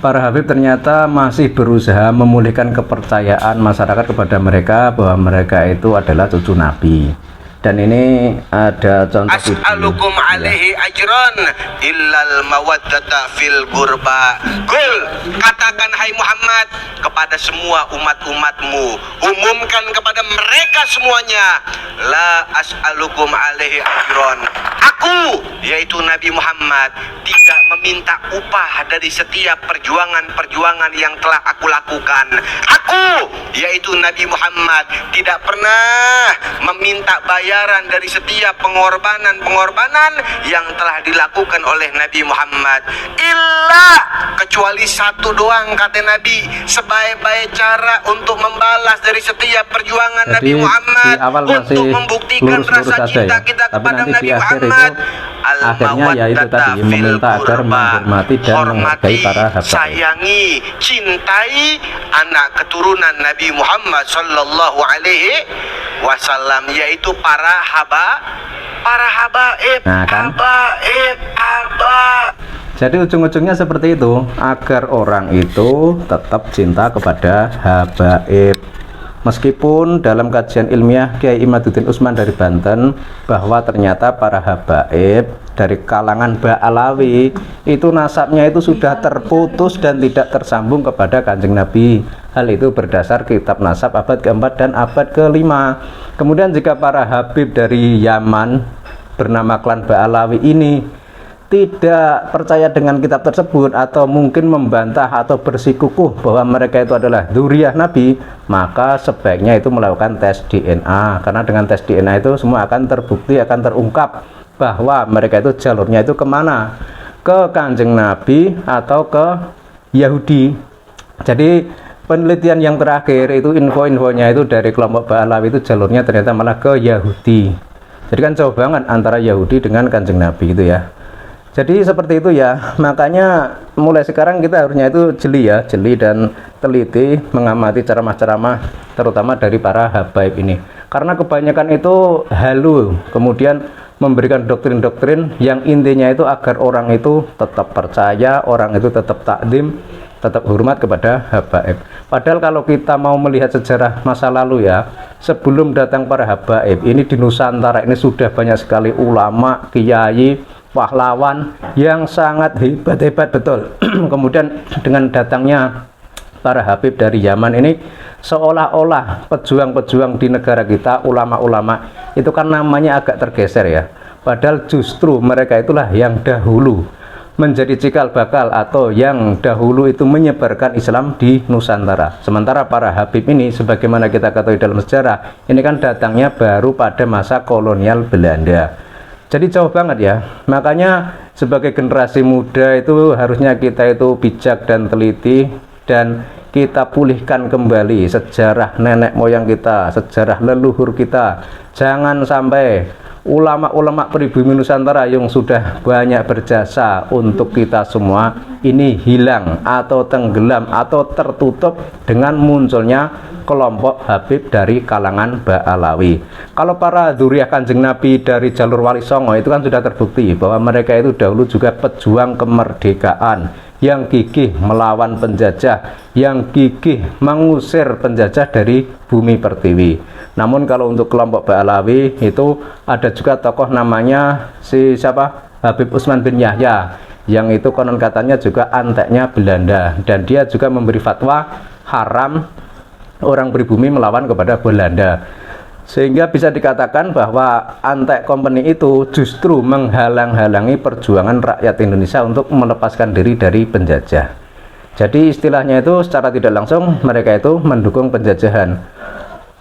para Habib ternyata masih berusaha memulihkan kepercayaan masyarakat kepada mereka bahwa mereka itu adalah cucu Nabi. Dan ini ada contoh video. As'alukum alaihi ajran illal mawaddata fil qurba. Qul, katakan hai Muhammad kepada semua umat-umatmu, umumkan kepada mereka semuanya, la as'alukum alaihi ajran. Aku, yaitu Nabi Muhammad, tidak meminta upah dari setiap perjuangan-perjuangan yang telah aku lakukan. Aku, yaitu Nabi Muhammad, tidak pernah meminta bayaran dari setiap pengorbanan yang telah dilakukan oleh Nabi Muhammad. Illa, kecuali satu doang kata Nabi, sebaik-baik cara untuk membalas dari setiap perjuangan Nabi Muhammad, untuk membuktikan rasa cinta kita kepada Nabi Muhammad. Akhirnya yaitu tadi meminta agar menghormati dan menghargai para habaib, sayangi, cintai anak keturunan Nabi Muhammad sallallahu alaihi wasallam, yaitu para habaib. Nah, kan? Jadi ujung-ujungnya seperti itu, agar orang itu tetap cinta kepada habaib. Meskipun dalam kajian ilmiah Kiai Imaduddin Utsman dari Banten bahwa ternyata para habaib dari kalangan Ba'alawi itu nasabnya itu sudah terputus dan tidak tersambung kepada Kanjeng Nabi. Hal itu berdasar kitab nasab abad keempat dan abad kelima. Kemudian jika para habib dari Yaman bernama klan Ba'alawi ini tidak percaya dengan kitab tersebut atau mungkin membantah atau bersikukuh bahwa mereka itu adalah dzurriyyah Nabi, maka sebaiknya itu melakukan tes DNA, karena dengan tes DNA itu semua akan terbukti, akan terungkap bahwa mereka itu jalurnya itu kemana, ke Kanjeng Nabi atau ke Yahudi. Jadi penelitian yang terakhir itu info-infonya itu dari kelompok Ba'alawi itu jalurnya ternyata malah ke Yahudi. Jadi kan jauh banget antara Yahudi dengan Kanjeng Nabi itu ya. Jadi seperti itu ya, makanya mulai sekarang kita harusnya itu jeli dan teliti mengamati ceramah-ceramah terutama dari para habaib ini, karena kebanyakan itu halu, kemudian memberikan doktrin-doktrin yang intinya itu agar orang itu tetap percaya, orang itu tetap takdim, tetap hormat kepada habaib. Padahal kalau kita mau melihat sejarah masa lalu ya, sebelum datang para habaib ini di Nusantara ini sudah banyak sekali ulama, kiai, pahlawan yang sangat hebat-hebat betul. Kemudian dengan datangnya para habib dari Yaman ini, seolah-olah pejuang-pejuang di negara kita, ulama-ulama itu kan namanya agak tergeser ya. Padahal justru mereka itulah yang dahulu menjadi cikal bakal atau yang dahulu itu menyebarkan Islam di Nusantara. Sementara para habib ini sebagaimana kita ketahui dalam sejarah, ini kan datangnya baru pada masa kolonial Belanda. Jadi jauh banget ya. Makanya sebagai generasi muda itu harusnya kita itu bijak dan teliti, dan kita pulihkan kembali sejarah nenek moyang kita, sejarah leluhur kita. Jangan sampai ulama-ulama pribumi Nusantara yang sudah banyak berjasa untuk kita semua ini hilang atau tenggelam atau tertutup dengan munculnya kelompok habib dari kalangan Ba'alawi. Kalau para dzurriyyah Kanjeng Nabi dari jalur Wali Songo itu kan sudah terbukti bahwa mereka itu dahulu juga pejuang kemerdekaan yang gigih melawan penjajah, yang gigih mengusir penjajah dari bumi pertiwi. Namun kalau untuk kelompok Ba'alawi itu ada juga tokoh namanya Habib Utsman bin Yahya, yang itu konon katanya juga anteknya Belanda, dan dia juga memberi fatwa haram orang pribumi melawan kepada Belanda, sehingga bisa dikatakan bahwa antek company itu justru menghalang-halangi perjuangan rakyat Indonesia untuk melepaskan diri dari penjajah. Jadi istilahnya itu secara tidak langsung mereka itu mendukung penjajahan.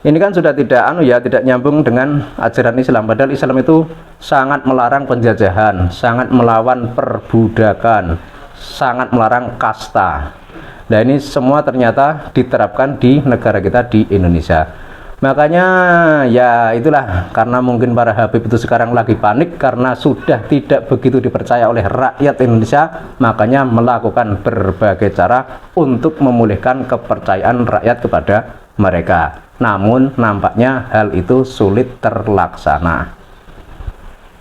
Ini kan sudah tidak nyambung dengan ajaran Islam, padahal Islam itu sangat melarang penjajahan, sangat melawan perbudakan, sangat melarang kasta. Nah ini semua ternyata diterapkan di negara kita di Indonesia. Makanya ya itulah, karena mungkin para habib itu sekarang lagi panik karena sudah tidak begitu dipercaya oleh rakyat Indonesia, makanya melakukan berbagai cara untuk memulihkan kepercayaan rakyat kepada mereka. Namun nampaknya hal itu sulit terlaksana.